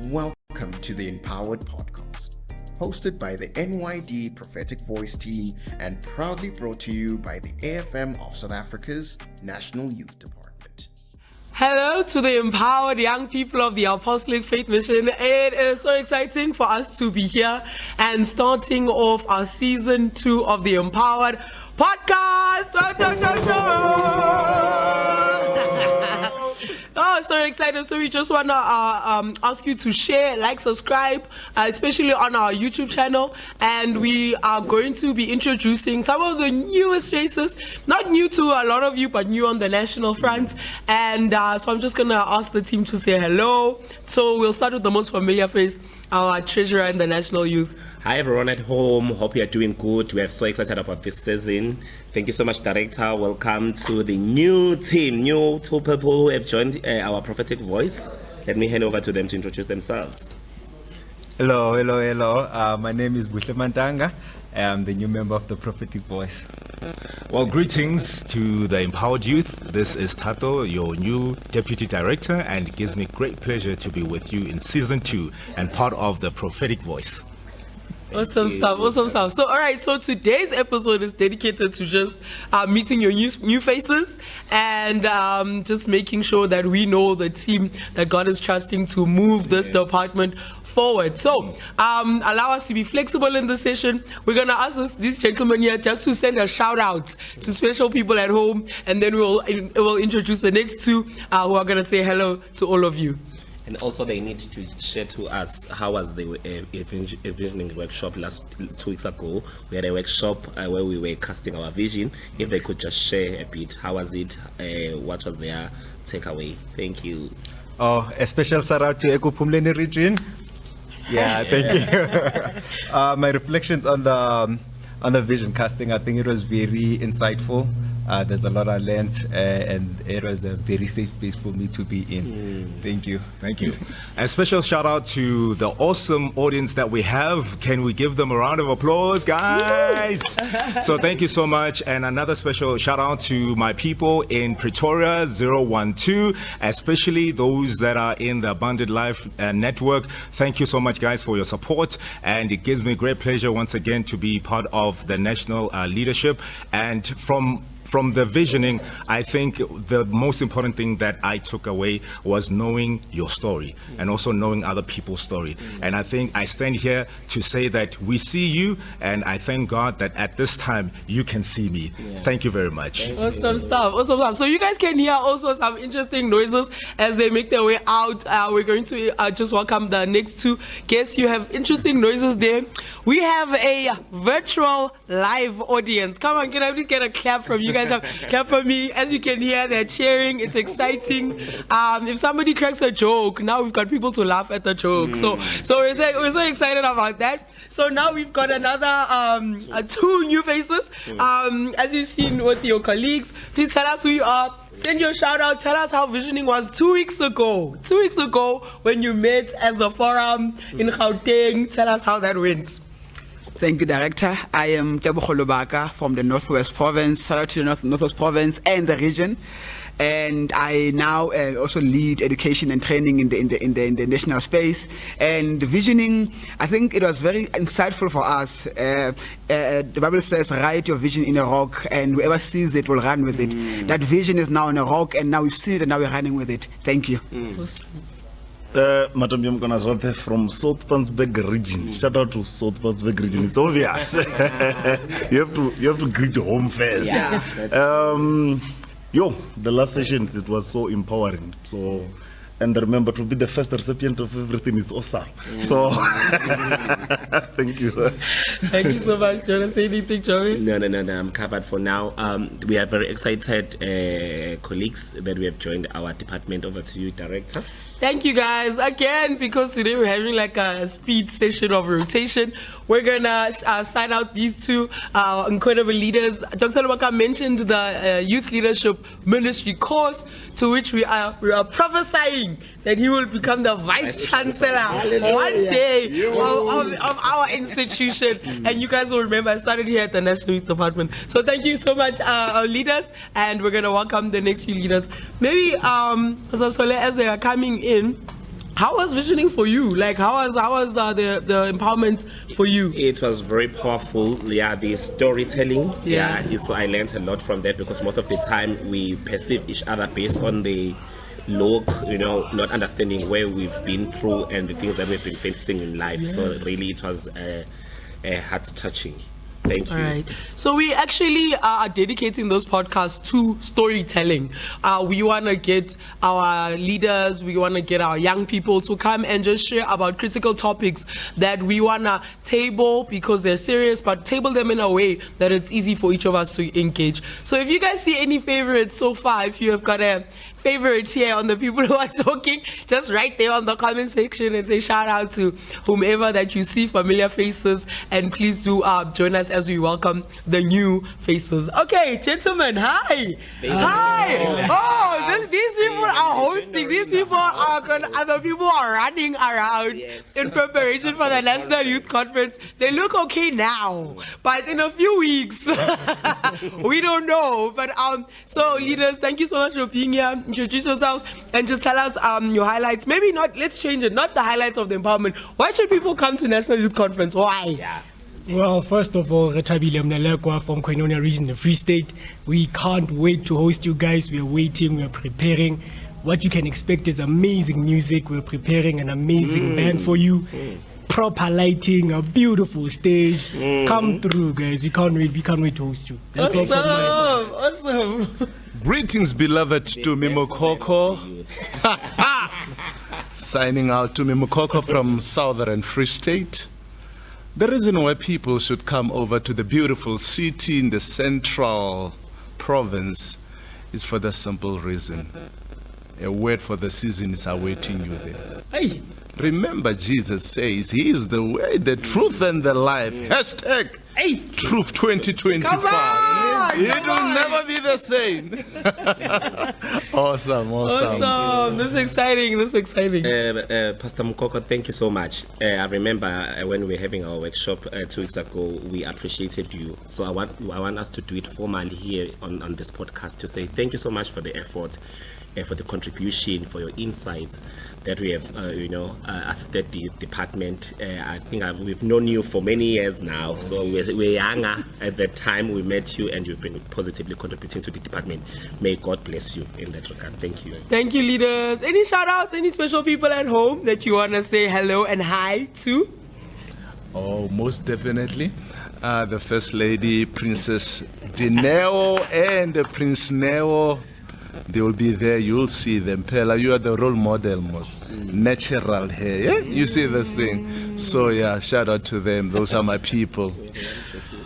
Welcome to the Empowered Podcast, hosted by the NYD Prophetic Voice team and proudly brought to you by the AFM of South Africa's National Youth Department. Hello to the empowered young people of the Apostolic Faith Mission. It is so exciting for us to be here and starting off our season 2 of the Empowered Podcast. Oh, so excited. So we just want to ask you to share, like, subscribe, especially on our YouTube channel. And we are going to be introducing some of the newest faces, not new to a lot of you, but new on the national front. And so I'm just going to ask the team to say hello. So we'll start with the most familiar face, our treasurer in the national youth. Hi everyone at home, hope you are doing good. We are so excited about this season. Thank you so much, Director. Welcome to the new team, new 2 people who have joined our prophetic voice. Let me hand over to them to introduce themselves. Hello. My name is Buhle Mantanga. I am the new member of the prophetic voice. Well, greetings to the Empowered Youth. This is Tato, your new Deputy Director, and it gives me great pleasure to be with you in Season 2 and part of the prophetic voice. Awesome stuff. So, all right, so today's episode is dedicated to just meeting your new faces and just making sure that we know the team that God is trusting to move this department forward. So, allow us to be flexible in the session. We're going to ask these gentlemen here just to send a shout out to special people at home, and then we'll introduce the next 2 who are going to say hello to all of you. And also they need to share to us how was the visioning workshop 2 weeks ago. We had a workshop where we were casting our vision. If they could just share a bit, how was it? What was their takeaway? Thank you. Oh, a special shout out to Ekupumleni region. Yeah, thank you. My reflections on the vision casting, I think it was very insightful. There's a lot I learned, and it was a very safe place for me to be in. Thank you. And special shout out to the awesome audience that we have. Can we give them a round of applause, guys? So thank you so much. And another special shout out to my people in Pretoria 012, especially those that are in the Abundant Life Network. Thank you so much, guys, for your support. And it gives me great pleasure once again to be part of the national leadership. And from the visioning, I think the most important thing that I took away was knowing your story and also knowing other people's story. And I think I stand here to say that we see you, and I thank God that at this time you can see me. Thank you very much. Awesome stuff. So you guys can hear also some interesting noises as they make their way out. We're going to just welcome the next 2 guests. You have interesting noises there. We have a virtual live audience. Come on, can I please get a clap from you guys? Clap for me. As you can hear, they're cheering. It's exciting. If somebody cracks a joke, now we've got people to laugh at the joke. So we're so excited about that. So now we've got another 2 new faces. As you've seen with your colleagues, please tell us who you are. Send your shout out. Tell us how visioning was 2 weeks ago. 2 weeks ago when you met as the forum in Gauteng. Tell us how that went. Thank you, Director. I am Tebogo Lobaka from the Northwest Province. Shout out to the Northwest Province and the region. And I now also lead education and training in the national space. And visioning, I think it was very insightful for us. The Bible says, write your vision in a rock, and whoever sees it will run with it. That vision is now in a rock, and now we've seen it, and now we're running with it. Thank you. Madam Yamkanazate from South Pansberg region. Shout out to South Pansberg region. It's obvious. you have to greet home first. The last sessions, it was so empowering. So, and remember, to be the first recipient of everything is awesome. So, thank you. Thank you so much. Do you want to say anything, Joey? No, I'm covered for now. We are very excited colleagues that we have joined our department. Over to you, Director. Thank you guys again, because today we're having like a speed session of rotation. We're gonna sign out these 2 incredible leaders. Dr. Lubaka mentioned the Youth Leadership Ministry course, to which we are prophesying that he will become the Vice Chancellor one day of our institution. And you guys will remember I started here at the National Youth Department. So thank you so much, our leaders, and we're gonna welcome the next few leaders. Maybe as they are coming in, How was visioning for you? Like, how was the empowerment for you? It was very powerful. Yeah, the storytelling. Yeah. So I learned a lot from that because most of the time we perceive each other based on the look, not understanding where we've been through and the things that we've been facing in life. So really, it was heart touching. Thank you. All right. So we actually are dedicating those podcasts to storytelling. We want to get our leaders, we want to get our young people to come and just share about critical topics that we want to table because they're serious, but table them in a way that it's easy for each of us to engage. So if you guys see any favorites so far, if you have got a favorite here on the people who are talking, just write there on the comment section and say shout out to whomever that you see, familiar faces, and please do join us as we welcome the new faces. Okay, gentlemen, hi. These people are hosting. These people are other people are running around in preparation for the National Youth Conference. They look okay now, but in a few weeks, we don't know. But so leaders, thank you so much for being here. Introduce yourselves and just tell us your highlights. Maybe not, let's change it, not the highlights of the empowerment. Why should people come to National Youth Conference? Why? Yeah. Well, first of all, Retabile Mnalekwa from Koinonia Region, the Free State. We can't wait to host you guys. We are waiting, we are preparing. What you can expect is amazing music. We're preparing an amazing band for you. Proper lighting, a beautiful stage. Come through, guys. We can't wait to host you. That's all from my side. Awesome. Greetings, beloved Tumi Mokoko. Signing out to Mokoko from Southern Free State. The reason why people should come over to the beautiful city in the central province is for the simple reason. A word for the season is awaiting you there. Hey. Remember, Jesus says He is the way, the truth, and the life. Hashtag Truth 2025. Come on, It will never be the same. Awesome. This is exciting. Pastor Mukoko, thank you so much. I remember when we were having our workshop 2 weeks ago, we appreciated you. So I want us to do it formally here on this podcast to say thank you so much for the effort, for the contribution, for your insights that we have, assisted the department. I think we've known you for many years now, so we're younger at the time we met you, and you've been positively contributing to the department. May God bless you in that regard. Thank you. Thank you, leaders. Any shout outs, any special people at home that you want to say hello and hi to? Oh, most definitely. The First Lady, Princess Dineo, and Prince Neo. They will be there. You'll see them. Pella, you are the role model, most natural hair. Yeah? You see this thing. So yeah, shout out to them. Those are my people.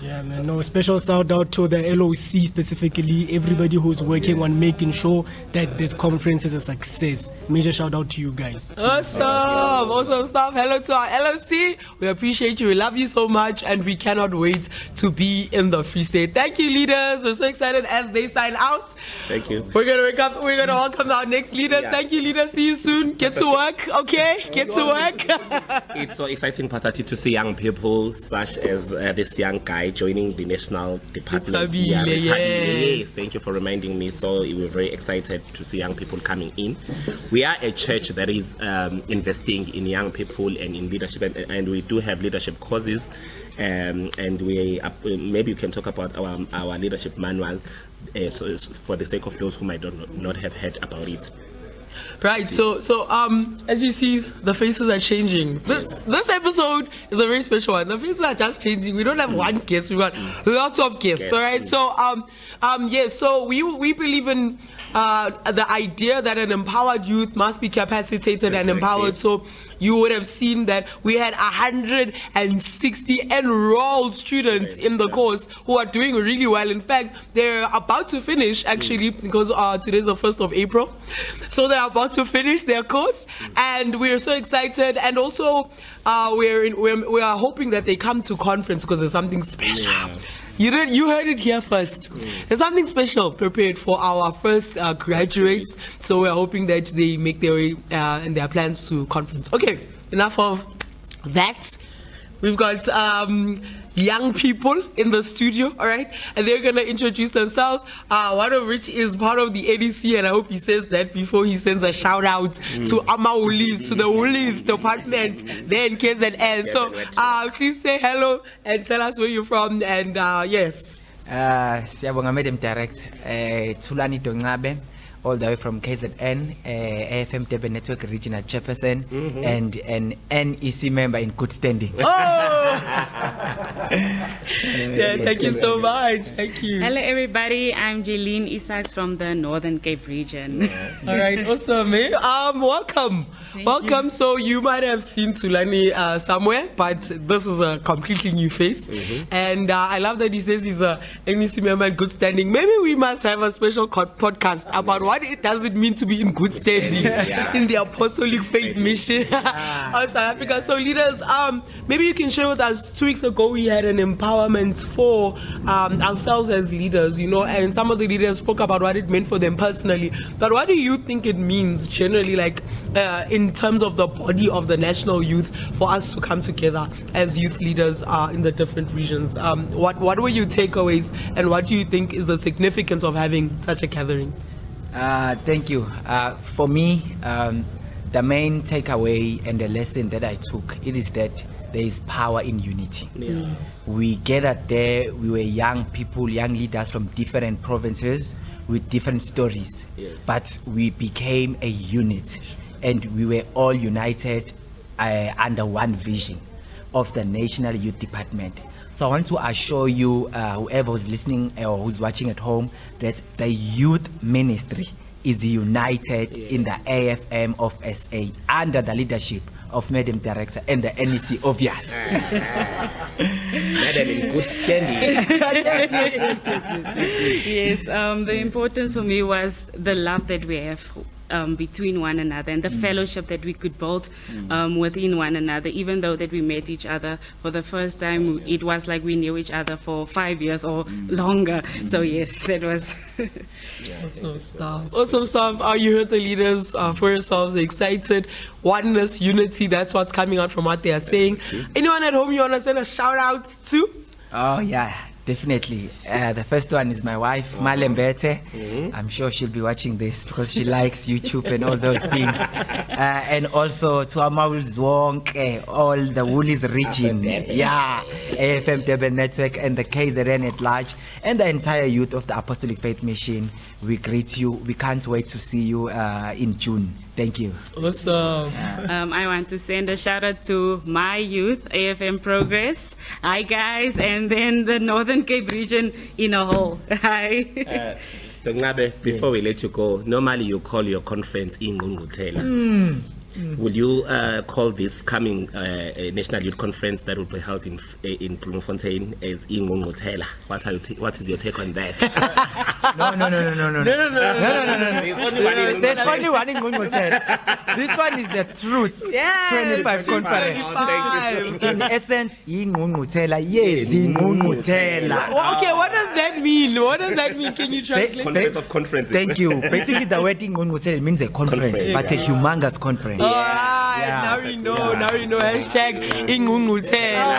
Yeah, man. No, special shout out to the LOC specifically, everybody who's working on making sure that this conference is a success. Major shout out to you guys. Awesome stuff. Hello to our LOC. We appreciate you. We love you so much, and we cannot wait to be in the Free State. Thank you, leaders. We're so excited as they sign out. Thank you. We're gonna welcome our next leaders. Yeah. Thank you, leaders. See you soon. Get to work, okay? Get to work. It's so exciting, Pastor T, to see young people such as this young guy joining the national department. Retabile, Yes, thank you for reminding me. So we're very excited to see young people coming in. We are a church that is investing in young people and in leadership, and we do have leadership courses. And we maybe you can talk about our leadership manual, so for the sake of those who might not have heard about it. Right, so as you see, the faces are changing. This episode is a very special one. The faces are just changing. We don't have one guest, we got lots of guests. All right, so so we believe in the idea that an empowered youth must be capacitated and empowered. So you would have seen that we had 160 enrolled students in the course who are doing really well. In fact, they're about to finish actually, because today's the 1st of April. So they're about to finish their course, and we're so excited. And also we are hoping that they come to conference because there's something special. Yeah. You heard it here first. There's something special prepared for our first graduates. So we're hoping that they make their way and their plans to conference. Okay, enough of that. we've got young people in the studio, all right? And they're going to introduce themselves. One of which is part of the ADC, and I hope he says that before he sends a shout out to Ama Woolies, to the Woolies department there in KZN. So please say hello and tell us where you're from, and yes. Siyabonga Madam Direct, Tulani Dongabe, all the way from KZN, AFM Durban Network Regional Chairperson, and an NEC member in good standing. Oh! Yeah, thank you so much. Thank you. Hello, everybody. I'm Jeline Isaacs from the Northern Cape region. All right, awesome. Eh? Welcome. Welcome. So you might have seen Tulani somewhere, but this is a completely new face. And I love that he says he's a NEC member in good standing. Maybe we must have a special podcast about what it does it mean to be in good standing in the apostolic faith mission of South Africa. So leaders, maybe you can share with us, 2 weeks ago we had an empowerment for ourselves as leaders, you know, and some of the leaders spoke about what it meant for them personally. But what do you think it means generally, like in terms of the body of the national youth, for us to come together as youth leaders in the different regions? What were your takeaways, and what do you think is the significance of having such a gathering? Thank you. For me, the main takeaway and the lesson that I took, it is that there is power in unity. We gathered there, we were young people, young leaders from different provinces with different stories, but we became a unit, and we were all united under one vision of the National Youth Department. So I want to assure you, whoever is listening or who's watching at home, that the youth ministry is united in the AFM of SA under the leadership of Madam Director and the NEC, obvious. Madam in good standing. Yes, the importance for me was the love that we have between one another, and the fellowship that we could build within one another. Even though that we met each other for the first time, it was like we knew each other for 5 years or longer. So yes, that was awesome stuff. Awesome stuff. You heard the leaders for yourselves, excited, oneness, unity. That's what's coming out from what they are saying. Anyone at home you want to send a shout out to? Oh yeah, definitely. The first one is my wife, Malembete. I'm sure she'll be watching this because she likes YouTube and all those things. And also to Amawul's Wonk, all the Woolies region, AFM Durban Network and the KZN at large, and the entire youth of the Apostolic Faith Mission. We greet you. We can't wait to see you in June. Thank you. Awesome. I want to send a shout out to my youth, AFM Progress. Hi guys, and then the Northern Cape region in a whole. Hi. Dongabe, before we let you go, normally you call your conference in Ngungutela. Will you call this coming National Youth Conference that will be held in Bloemfontein as Ingongotela? What is your take on that? No. There's only one in Ngongotela. This one is the truth. 25 conference. In essence, Ingongotela. Yes, Ingongotela. Okay, what does that mean? What does that mean? Can you translate? Conference of conferences. Thank you. Basically, the word Ingongotela means a conference, but a humongous conference. All right, now we know. Hashtag Ingungutela. All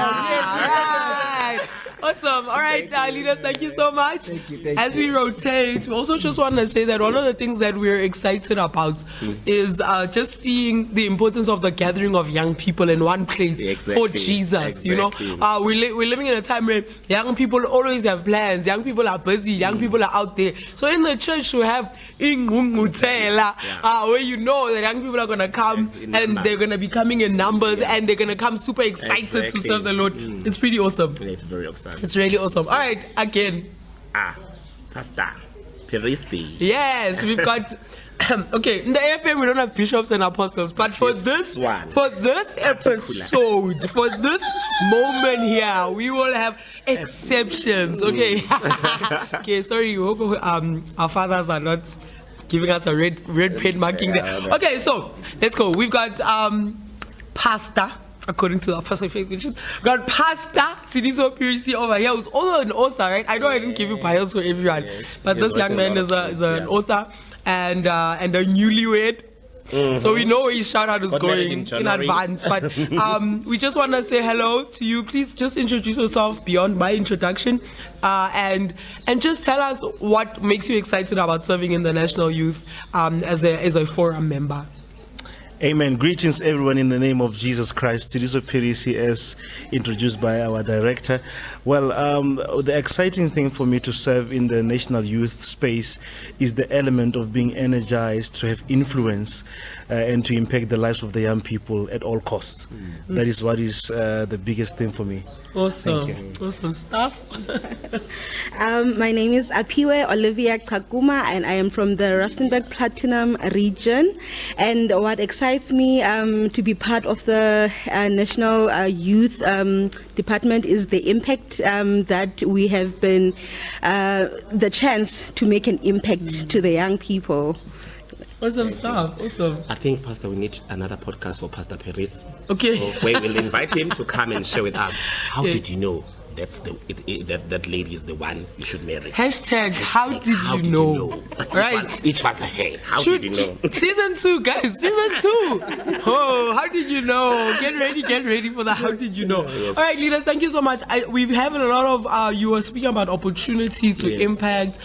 right. Awesome. All right, leaders, thank you so much. Thank you. As we rotate, we also just want to say that one of the things that we're excited about is just seeing the importance of the gathering of young people in one place for Jesus. You know, we're living in a time where young people always have plans. Young people are busy. Young people are out there. So in the church, we have Ingungutela, where you know that young people are going to come and they're going to be coming in numbers and they're going to come super excited to serve the Lord. It's pretty awesome. It's very awesome. It's really awesome. All right, again. Pastor Perisi. Yes, we've got. Okay, in the AFM we don't have bishops and apostles, but for this episode, for this moment here, we will have exceptions. Okay. Okay, sorry. We hope our fathers are not giving us a red pen marking there. Okay, so let's go. We've got Pastor. According to the Apostolic Faith Mission, we got Pastor Sidiso Pirisi over here, who's also an author, right? I know I didn't give you bios for everyone, but this young man is an author and a newlywed. So we know where his shout out is Got married going in in January. advance. But we just want to say hello to you. Please just introduce yourself beyond my introduction, and just tell us what makes you excited about serving in the National Youth as a forum member. Amen. Greetings, everyone, in the name of Jesus Christ. Tidiso Perisi, as introduced by our director. Well, the exciting thing for me to serve in the national youth space is the element of being energized to have influence and to impact the lives of the young people at all costs. That is what is the biggest thing for me. Awesome. Awesome stuff. My name is Apiwe Olivia Kakuma, and I am from the Rustenburg Platinum region. And what excites me to be part of the National Youth Department is the impact that we have been, the chance to make an impact to the young people. Awesome stuff. Awesome. I think, Pastor, we need another podcast for Pastor Perez. Okay. So where we'll invite him to come and share with us. How Yeah. did you know that's that lady is the one you should marry? Hashtag, how did you know? Right. It was a hey. How Shoot, did you know? Season 2, guys. Season 2. Oh, how did you know? Get ready for the how did you know? Yes. All right, leaders, thank you so much. We have a lot of, you were speaking about opportunity to Yes. impact.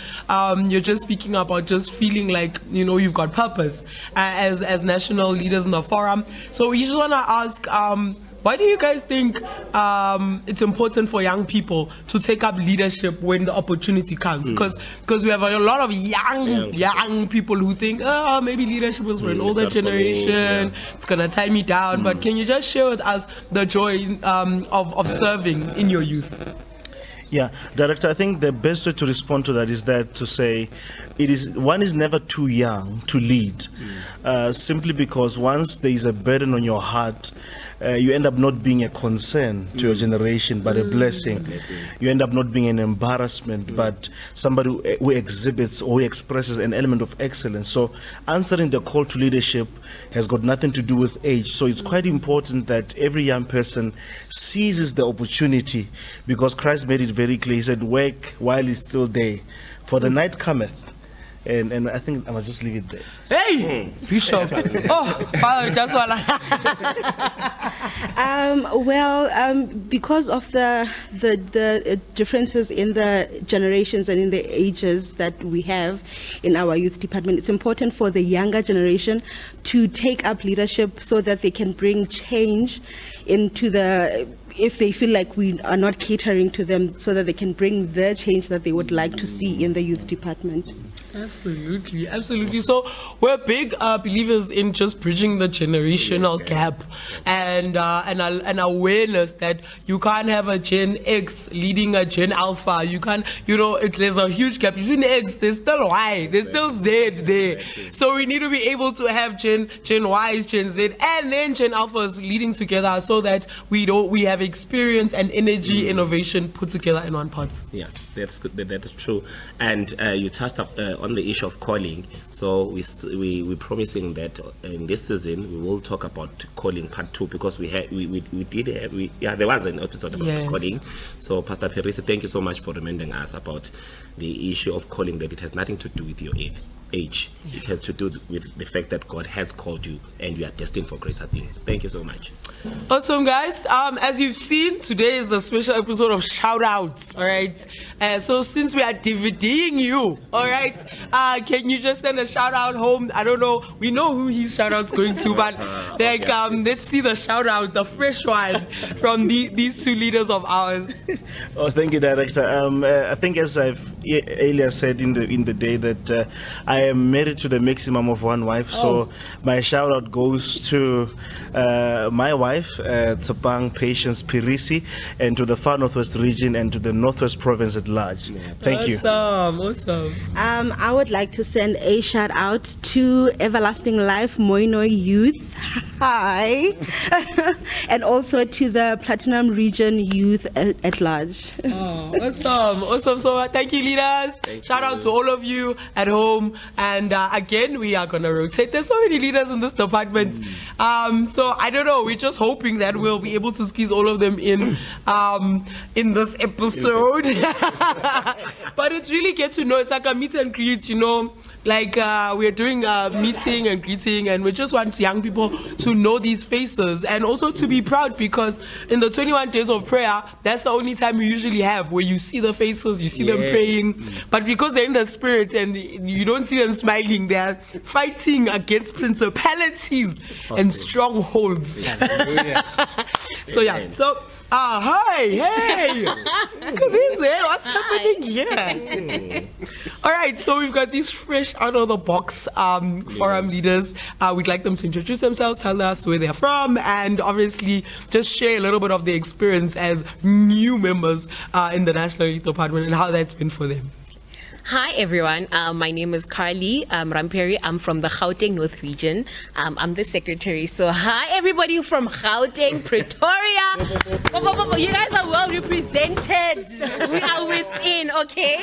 You're just speaking about just feeling like, you've got purpose as national leaders in the forum. So we just want to ask, why do you guys think it's important for young people to take up leadership when the opportunity comes? Because we have a lot of young people who think, maybe leadership is for an older not for me, generation. It's gonna tie me down. But can you just share with us the joy of serving in your youth? Yeah, Director, I think the best way to respond to that is that to say one is never too young to lead, simply because once there is a burden on your heart, you end up not being a concern to your generation, but a blessing. You end up not being an embarrassment, but somebody who exhibits or who expresses an element of excellence. So answering the call to leadership has got nothing to do with age. So it's quite important that every young person seizes the opportunity, because Christ made it very clear. He said, work while it's still day, for the night cometh. And I think I must just leave it there. Hey, Bishop. Oh, Father, just Because of the differences in the generations and in the ages that we have in our youth department, it's important for the younger generation to take up leadership so that they can bring change into if they feel like we are not catering to them, so that they can bring the change that they would like to see in the youth department. Absolutely. So we're big believers in just bridging the generational gap and awareness that you can't have a Gen X leading a Gen Alpha. You can't, there's a huge gap between X. There's still Y. There's still Z there. So we need to be able to have Gen Ys, Gen Z, and then Gen Alphas leading together, so that we have experience and energy, innovation put together in one pot. Yeah, that is true. And you touched up on the issue of calling. So we're promising that in this season we will talk about calling part 2, because there was an episode about calling. So Pastor Perisi, thank you so much for reminding us about the issue of calling, that it has nothing to do with your age. It has to do with the fact that God has called you and you are destined for greater things. Thank you so much. Awesome, guys. As you've seen, today is the special episode of shout outs. All right. So since we are DVDing you, all right, can you just send a shout out home? I don't know. We know who his shout out's going to, but let's see the shout out, the fresh one from these two leaders of ours. Oh, thank you, Director. I think, as I've earlier said in the day, that I am married to the maximum of one wife. So my shout out goes to my wife, Tsapang Patience Perisi, and to the Far Northwest region and to the Northwest province at large. Thank you. Awesome. I would like to send a shout out to Everlasting Life Moinoi Youth. Hi. And also to the Platinum Region youth at large. Oh, awesome. So thank you, leaders. Shout out to all of you at home. And again, we are going to rotate. There's so many leaders in this department. So I don't know. We're just hoping that we'll be able to squeeze all of them in this episode. But it's really get to know. It's like a meet and greet, like we're doing a meeting and greeting, and we just want young people to know these faces and also to be proud, because in the 21 days of prayer, that's the only time you usually have where you see the faces, you see them praying, but because they're in the spirit and you don't see them smiling, they're fighting against principalities and strongholds. So hey, look at this, what's happening here? All right, so we've got these fresh out of the box forum leaders. We'd like them to introduce themselves, tell us where they're from, and obviously just share a little bit of their experience as new members in the National Youth Department and how that's been for them. Hi everyone, my name is Carly Ramperi. I'm from the Gauteng North Region. I'm the secretary. So hi everybody from Gauteng, Pretoria. You guys are well represented. We are within, okay?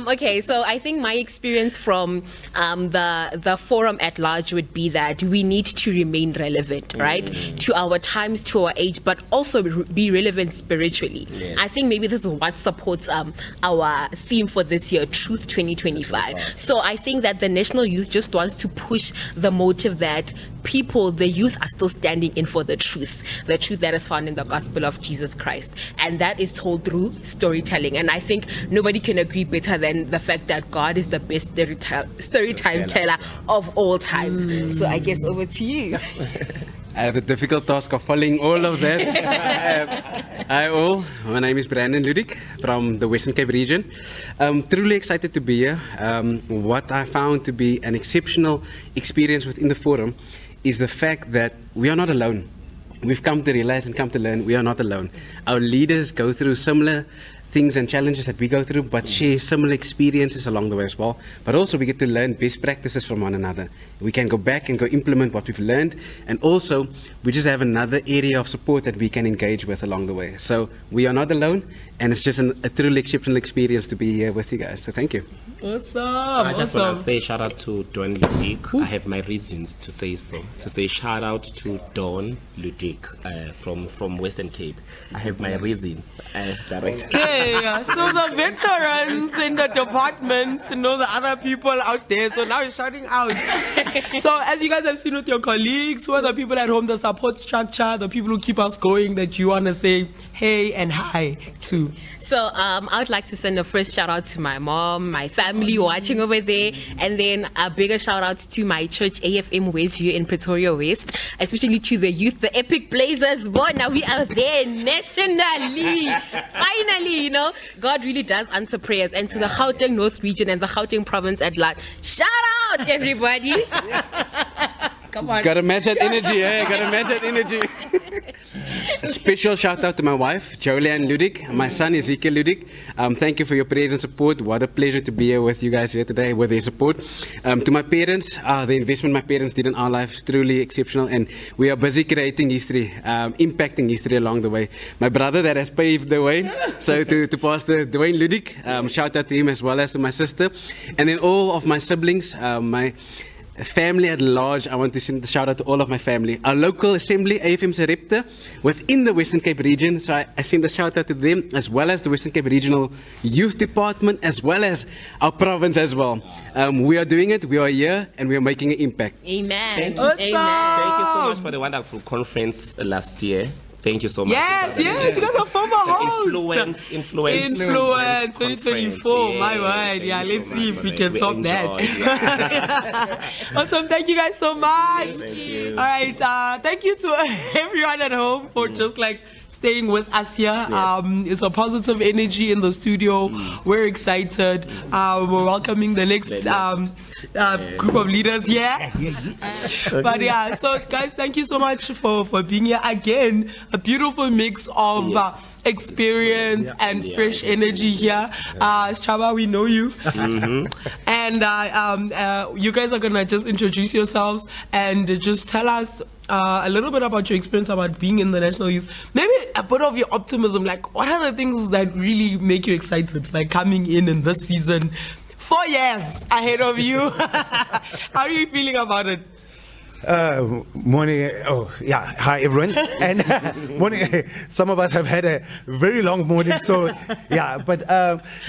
Okay, so I think my experience from the forum at large would be that we need to remain relevant, right? To our times, to our age, but also be relevant spiritually. I think maybe this is what supports our theme for this year, Truth 2025. So I think that the National Youth just wants to push the motive that people, the youth, are still standing in for the truth that is found in the gospel of Jesus Christ. And that is told through storytelling. And I think nobody can agree better than the fact that God is the best storytime teller of all times. So I guess over to you. I have the difficult task of following all of that. Hi all, my name is Brandon Ludik from the Western Cape region. Truly excited to be here. What I found to be an exceptional experience within the forum is the fact that we are not alone. We've come to realize and come to learn we are not alone. Our leaders go through similar things and challenges that we go through, but share similar experiences along the way as well. But also we get to learn best practices from one another. We can go back and go implement what we've learned, and also we just have another area of support that we can engage with along the way. So we are not alone, and it's just a truly exceptional experience to be here with you guys. So thank you. Awesome. I just want to say shout out to Don Ludik. I have my reasons to say so. To say shout out to Don Ludik from Western Cape. I have my reasons. So the veterans in the department know the other people out there. So now he's shouting out. So as you guys have seen with your colleagues, who are the people at home, the support structure, the people who keep us going, that you want to say hey and hi to? So I would like to send a first shout out to my mom, my family watching over there, and then a bigger shout out to my church AFM Westview in Pretoria West, especially to the youth, the Epic Blazers. Boy, now we are there nationally. Finally, God really does answer prayers. And to the Gauteng North Region and the Gauteng Province at large, shout out everybody. Come on. Gotta match that energy, Gotta match that energy. A special shout out to my wife, Jolianne Ludik, my son, Ezekiel Ludik. Thank you for your prayers and support. What a pleasure to be here with you guys here today with their support. To my parents, the investment my parents did in our lives, truly exceptional. And we are busy creating history, impacting history along the way. My brother that has paved the way. So to Pastor Dwayne Ludik, shout out to him as well as to my sister. And then all of my siblings, my family at large. I want to send a shout out to all of my family. Our local assembly, AFM Sarepta, within the Western Cape region. So I send a shout out to them, as well as the Western Cape Regional Youth Department, as well as our province as well. We are doing it, we are here, and we are making an impact. Amen. Awesome. Thank you so much for the wonderful conference last year. Thank you so much. Yes, you guys are former hosts. Influence 2024. My word. Yeah, let's see if we can top that. Awesome. Thank you guys so much. Thank you. All right. Thank you to everyone at home for just staying with us here. Yes. It's a positive energy in the studio. We're excited. We're welcoming the next group of leaders here. But yeah, so guys, thank you so much for being here again. A beautiful mix of experience and fresh energy here. Straba, we know you. And you guys are going to just introduce yourselves and just tell us a little bit about your experience about being in the National Youth. Maybe a bit of your optimism, like what are the things that really make you excited, like coming in this season, 4 years ahead of you? How are you feeling about it? Morning. Oh, yeah. Hi, everyone. And morning. Some of us have had a very long morning, so yeah. But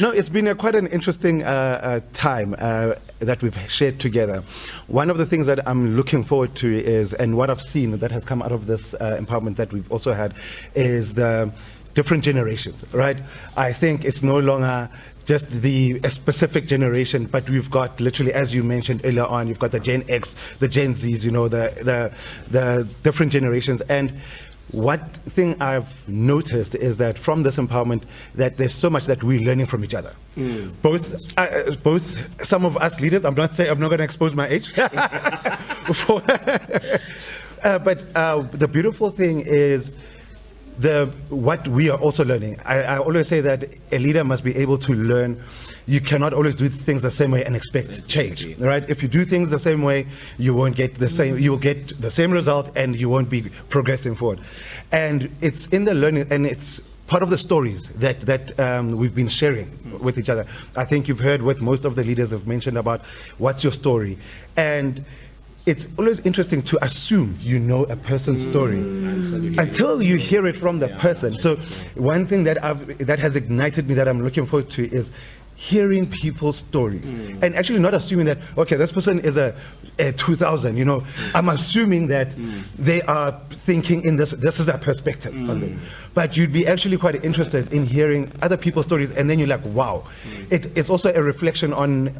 no, it's been quite an interesting time that we've shared together. One of the things that I'm looking forward to is, and what I've seen that has come out of this empowerment that we've also had, is the different generations. Right? I think it's no longer just a specific generation, but we've got literally, as you mentioned earlier on, you've got the Gen X, the Gen Zs, the different generations. And what thing I've noticed is that from this empowerment, that there's so much that we're learning from each other. Both some of us leaders. I'm not going to expose my age. But the beautiful thing is what we are also learning. I always say that a leader must be able to learn. You cannot always do things the same way and expect change, right? If you do things the same way, you won't get the same. You will get the same result, and you won't be progressing forward. And it's in the learning, and it's part of the stories that we've been sharing with each other. I think you've heard what most of the leaders have mentioned about what's your story, and it's always interesting to assume you know a person's story until you hear it from the person. So one thing that has ignited me that I'm looking forward to is hearing people's stories and actually not assuming that, okay, this person is a 2000, I'm assuming that they are thinking in this is their perspective on it. But you'd be actually quite interested in hearing other people's stories, and then you're like, wow. It's also a reflection on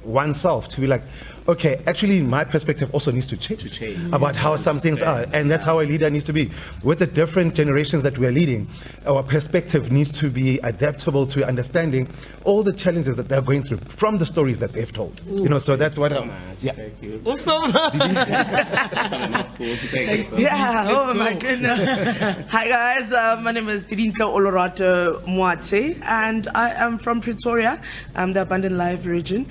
oneself, to be like, okay, actually my perspective also needs to change about how some things are, and that's how a leader needs to be. With the different generations that we're leading, our perspective needs to be adaptable to understanding all the challenges that they're going through from the stories that they've told. So that's what Thank you. Awesome. Yeah, oh my goodness. Hi guys, my name is Didinto Olorato Mwatse, and I am from Pretoria. I'm the Abundant Life region.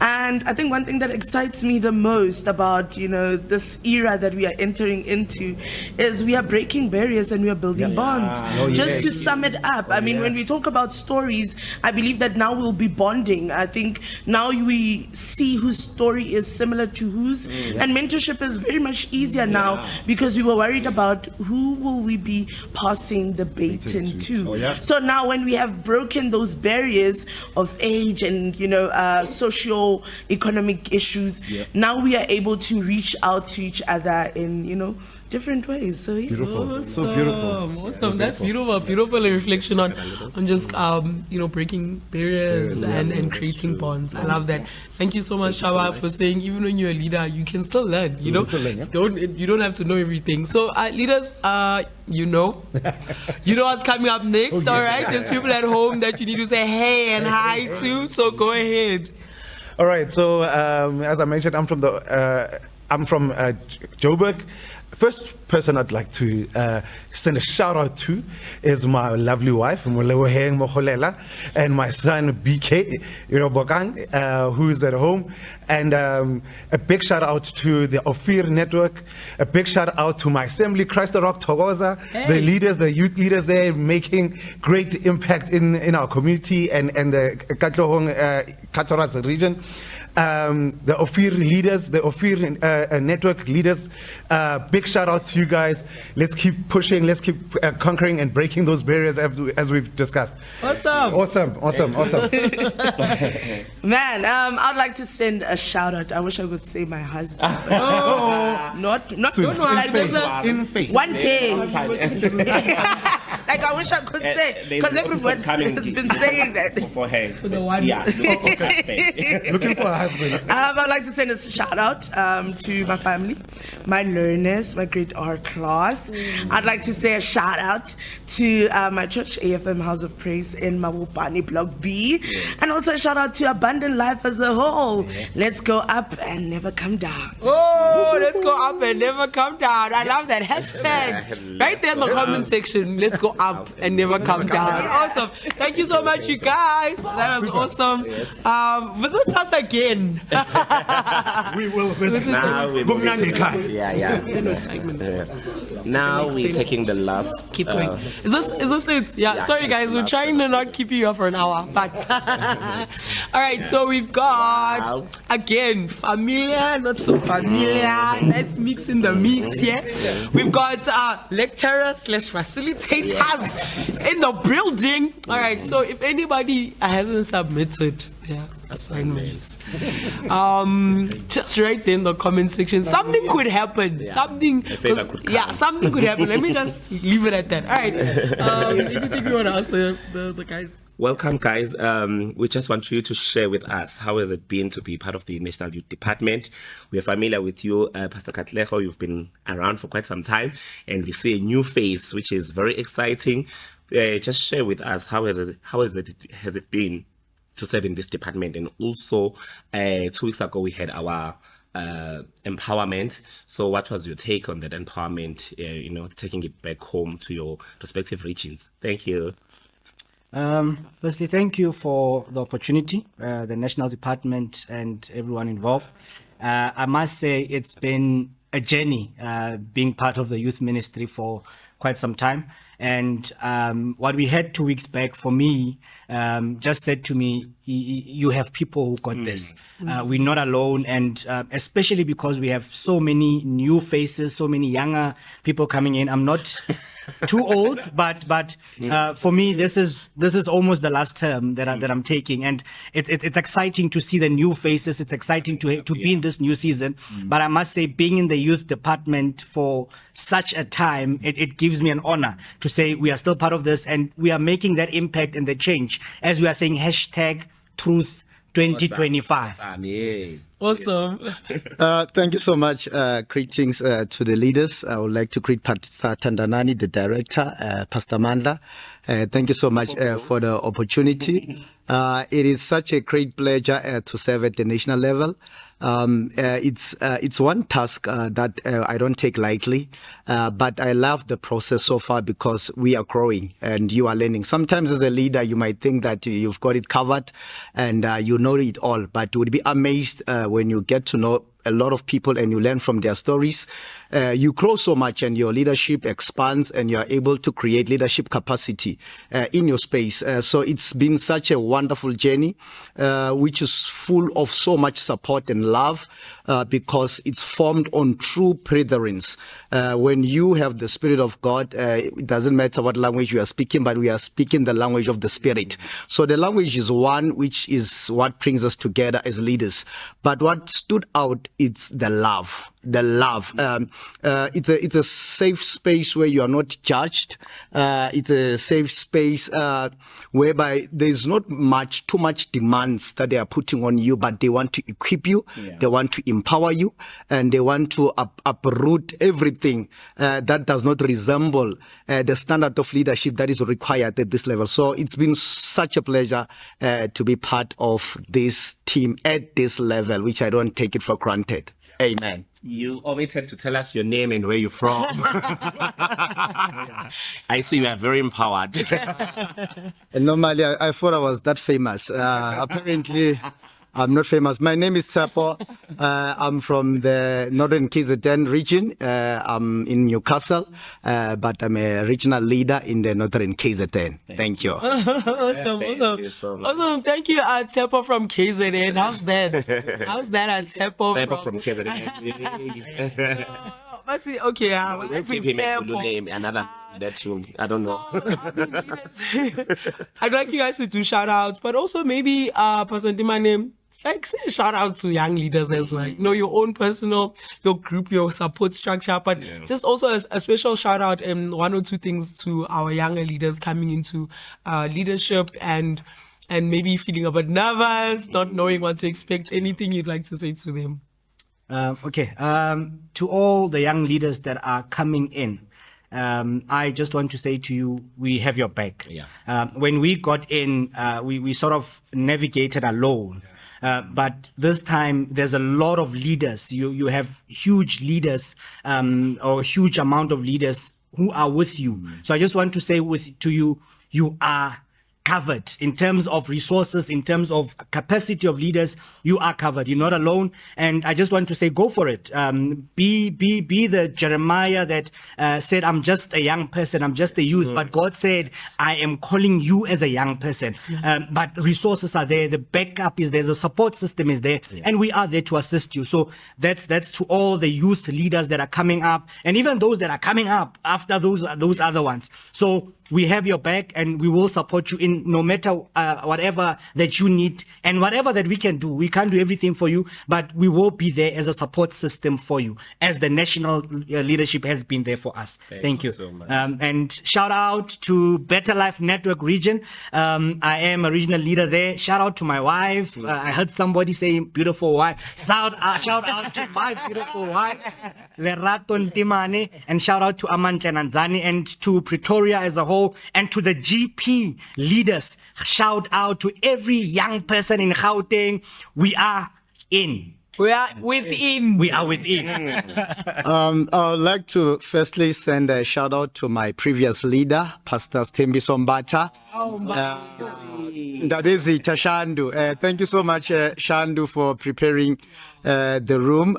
And I think one thing that excites me the most about, this era that we are entering into is we are breaking barriers and we are building bonds. Just to sum it up, when we talk about stories, I believe that now we'll be bonding. I think now we see whose story is similar to whose, and mentorship is very much easier now because we were worried about who will we be passing the baton to. So now when we have broken those barriers of age and socio economic issues, now we are able to reach out to each other in different ways. So beautiful. Awesome. So beautiful. Awesome. That's beautiful. Beautiful reflection on just breaking barriers and creating bonds. I love that. Thank you so much, Chaba, for saying even when you're a leader, you can still learn. You don't have to know everything. So leaders, you know what's coming up next. All right. There's people at home that you need to say hey and hi to. So go ahead. All right. So as I mentioned, I'm from Joburg. First person I'd like to send a shout out to is my lovely wife, Moleweheng Moholela, and my son BK Bokang, who is at home. And a big shout out to the Ophir Network. A big shout out to my assembly, Christ the Rock Togoza, the leaders, the youth leaders there, making great impact in our community and the Katoras region. The Ophir leaders, the Ophir network leaders, big shout out to you guys. Let's keep pushing, let's keep conquering and breaking those barriers as we've discussed. Awesome. Man, I'd like to send a shout out. I wish I could say my husband. Not in face. One day. Like I wish I could say, because everyone's been saying that. For her. For the one. Yeah. Looking for a husband. I'd like to send a shout out to my family, my learners, my grade R class. I'd like to say a shout out to my church, AFM House of Praise in Mabopani Block B. And also a shout out to Abundant Life as a whole. Let's go up and never come down. Oh, let's go up and never come down. I love that hashtag. Right there in the comment section. Let's go up and never come down. Awesome. Thank you so much, you guys. That was awesome. Visit us again. We will visit. Now we Now we're taking the last. Keep going. Is this it? Yeah. Sorry, guys. We're trying to not keep you here for an hour, but all right. So we've got again familiar, not so familiar. Let's mix in the mix here. We've got lecturers / facilitators in the building. All right. So if anybody hasn't submitted assignments, just write in the comment section. Something could happen. Something could happen. Let me just leave it at that. All right. Anything you want to ask the guys? Welcome, guys. We just want you to share with us how has it been to be part of the National Youth Department. We are familiar with you, Pastor Katleho. You've been around for quite some time, and we see a new face, which is very exciting. Just share with us how has it been to serve in this department. And also 2 weeks ago we had our empowerment. So what was your take on that empowerment, taking it back home to your respective regions? Thank you. Firstly, thank you for the opportunity, the National Department and everyone involved. I must say it's been a journey being part of the youth ministry for quite some time. And what we had 2 weeks back, for me, just said to me, you have people who got this. We're not alone. And especially because we have so many new faces, so many younger people coming in. I'm not too old, but for me, this is almost the last term that I'm taking. And it's exciting to see the new faces. It's exciting to be in this new season. But I must say, being in the youth department for such a time, it gives me an honor to say we are still part of this and we are making that impact and the change, as we are saying, #Truth 2025. Awesome. Thank you so much. Greetings to the leaders. I would like to greet Pastor Tandanani, the director, Pastor Mandla. Thank you so much for the opportunity. It is such a great pleasure to serve at the national level. It's one task that I don't take lightly, but I love the process so far because we are growing and you are learning. Sometimes as a leader, you might think that you've got it covered and you know it all, but you would be amazed when you get to know a lot of people and you learn from their stories. You grow so much and your leadership expands and you are able to create leadership capacity in your space. So it's been such a wonderful journey, which is full of so much support and love because it's formed on true brethrens. When you have the Spirit of God, it doesn't matter what language you are speaking, but we are speaking the language of the Spirit. So the language is one, which is what brings us together as leaders. But what stood out, it's the love. The love. It's a safe space where you are not judged. It's a safe space whereby there's not too much demands that they are putting on you, but they want to equip you, they want to empower you, and they want to uproot everything that does not resemble the standard of leadership that is required at this level. So it's been such a pleasure to be part of this team at this level, which I don't take it for granted. Amen. You omitted to tell us your name and where you're from. I see you are very empowered. And normally, I thought I was that famous. Apparently, I'm not famous. My name is Tsepo. I'm from the Northern KZN region. I'm in Newcastle, but I'm a regional leader in the Northern KZN. Thank you. Awesome. Awesome. Thank you, Tsepo from KZN. How's that? How's that, Tsepo from KZN. Okay, let's give him a full name, another that you, I don't know. I'd like you guys to do shout outs, but also maybe Pastor name. Like say a shout out to young leaders as well. You know, your own personal, your group, your support structure, but just also a special shout out and 1 or 2 things to our younger leaders coming into leadership and maybe feeling a bit nervous, not knowing what to expect. Anything you'd like to say to them? To all the young leaders that are coming in, I just want to say to you, we have your back. When we got in, we sort of navigated alone. But this time, there's a lot of leaders. You have huge leaders, or huge amount of leaders who are with you. So I just want to say to you, you are covered in terms of resources, in terms of capacity of leaders. You are covered. You're not alone. And I just want to say, go for it. Be the Jeremiah that said, I'm just a young person. I'm just a youth. But God said, I am calling you as a young person. But resources are there. The backup is there. The support system is there. And we are there to assist you. So that's to all the youth leaders that are coming up, and even those that are coming up after those other ones. So we have your back, and we will support you in no matter whatever that you need and whatever that we can do. We can't do everything for you, but we will be there as a support system for you, as the national leadership has been there for us. Thank you so much. And shout out to Better Life Network region. I am a regional leader there. Shout out to my wife. I heard somebody say beautiful wife. Shout out to my beautiful wife, Lerato Ntimane, and shout out to Amantle Nanzani and to Pretoria as a whole, and to the GP leaders. Shout out to every young person in Gauteng. We are in. We are within. We are within. I would like to firstly send a shout out to my previous leader, Pastor Stembi Sombata. That is it, Shandu. Thank you so much, Shandu, for preparing the room.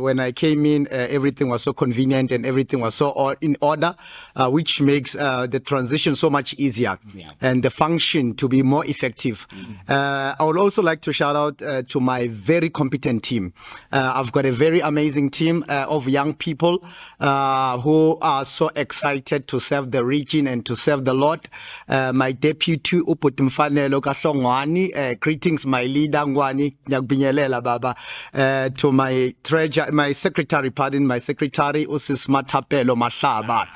When I came in, everything was so convenient and everything was so in order, which makes the transition so much easier and the function to be more effective. I would also like to shout out to my very competent team. I've got a very amazing team of young people who are so excited to serve the region and to serve the Lord. My deputy, Uputimfanelo Kasongwani, greetings, my leader, Ngwani, Nyakbinyelela Baba. To my secretary, Usis Matapelo Mashaba.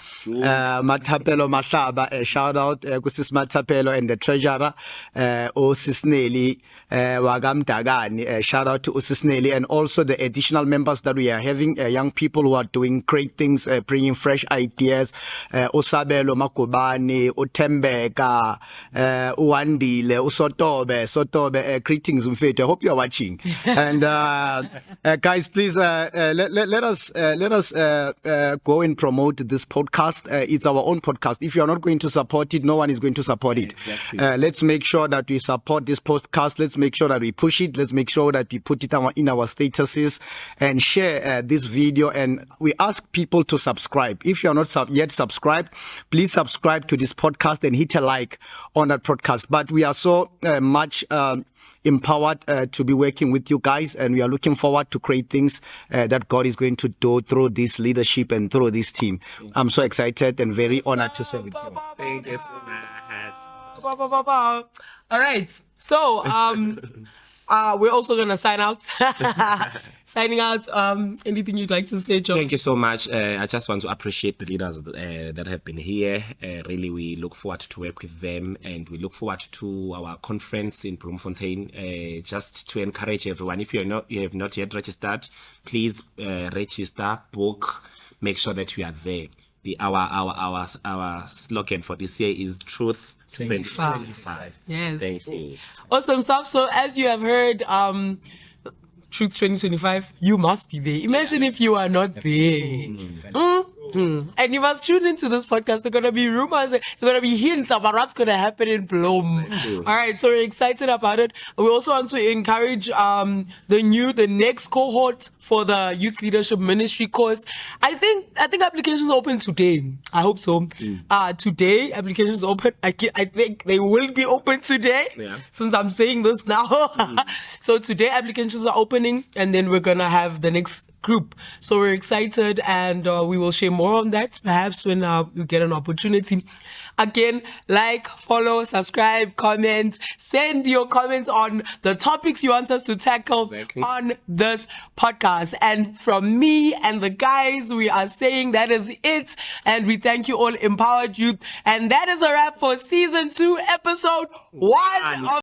Matapelo Mashaba, shout out, Usis Matapelo, and the treasurer, Usis Nelly, Wagam Tagani, shout out to Usis Nelly, and also the additional members that we are having, young people who are doing great things, bringing fresh ideas, Usabelo Makubani, Utembeka, Uwandile, Sotobe, greetings, Mfete. I hope you are watching. And guys, please let us go and promote this podcast. It's our own podcast. If you are not going to support it, no one is going to support it. Exactly. Let's make sure that we support this podcast. Let's make sure that we push it. Let's make sure that we put it in our statuses and share this video. And we ask people to subscribe. If you are not yet subscribed, please subscribe to this podcast and hit a like on that podcast. But we are so much empowered to be working with you guys, and we are looking forward to great things that God is going to do through this leadership and through this team. I'm so excited and very honored to serve with you. Thank you so much. All right. So, we're also going to sign out. Signing out. Anything you'd like to say, John? Thank you so much. I just want to appreciate the leaders that have been here. Really, we look forward to work with them, and we look forward to our conference in Bloemfontein. Just to encourage everyone, if you have not yet registered, please register, book, make sure that you are there. Our slogan for this year is Truth 2025. Yes. Thank you. Awesome stuff. So as you have heard, Truth 2025, you must be there. Imagine if you are not there. And you must tune into this podcast. There are going to be rumors, there are going to be hints about what's going to happen in Bloem. All right, so we're excited about it. We also want to encourage the next cohort for the Youth Leadership Ministry course. I think applications open today. I hope so. Today, applications open. I think they will be open today, since I'm saying this now. So today, applications are opening, and then we're going to have the next group. So we're excited, and we will share more on that perhaps when we get an opportunity. Again, like, follow, subscribe, comment, send your comments on the topics you want us to tackle on this podcast. And from me and the guys, we are saying that is it, and we thank you all, Empowered Youth, and that is a wrap for season 2, episode 1 of